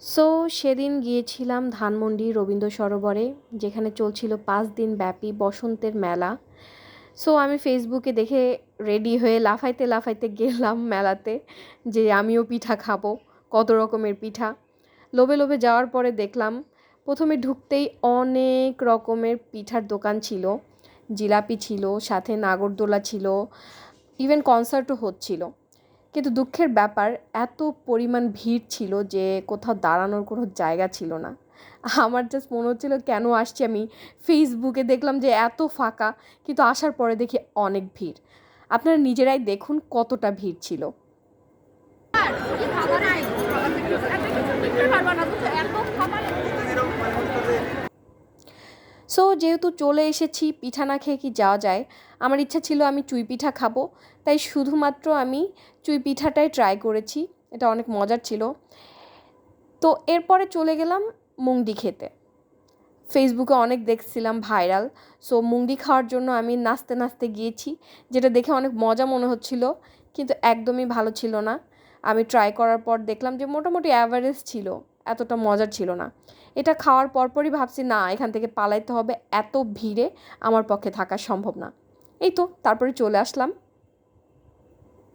So সেদিন গিয়েছিলাম ধানমন্ডি রবীন্দ্র সরোবরে, যেখানে চলছিল 5 দিন ব্যাপী বসন্তের মেলা। সো আমি ফেসবুকে দেখে রেডি হয়ে লাফাইতে লাফাইতে গেলাম মেলাতে, যে আমিও পিঠা খাবো। কত রকমের পিঠা! লোভে লোভে যাওয়ার পরে দেখলাম প্রথমে ঢুকতেই অনেক রকমের পিঠার দোকান ছিল। জিলাপি ছিল, সাথে নাগরদোলা ছিল, ইভেন কনসার্টও হচ্ছিল। কিন্তু দুঃখের ব্যাপার, এত পরিমাণ ভিড় ছিল যে কোথাও দাঁড়ানোর কোনো জায়গা ছিল না। আমার জাস্ট মনে হচ্ছিল কেন আসছি আমি। ফেসবুকে দেখলাম যে এত ফাঁকা, কিন্তু আসার পরে দেখি অনেক ভিড়। আপনারা নিজেরাই দেখুন কতটা ভিড় ছিল। সো যেহেতু চলে এসেছি, পিঠা না খেয়ে কি যাওয়া যায়। আমার ইচ্ছা ছিল আমি চুই পিঠা খাবো, তাই শুধুমাত্র আমি চুই পিঠাটাই ট্রাই করেছি। এটা অনেক মজার ছিল। তো এরপরে চলে গেলাম মুংডি খেতে। ফেসবুকে অনেক দেখছিলাম ভাইরাল। সো মুংডি খাওয়ার জন্য আমি নাচতে নাচতে গিয়েছি, যেটা দেখে অনেক মজা মনে হচ্ছিল, কিন্তু একদমই ভালো ছিল না। আমি ট্রাই করার পর দেখলাম যে মোটামুটি অ্যাভারেজ ছিল, এতটা মজার ছিল না। এটা খাওয়ার পরপরই ভাবছি না, এখান থেকে পালাইতে হবে, এত ভিড়ে আমার পক্ষে থাকা সম্ভব না। এই তো তারপরে চলে আসলাম।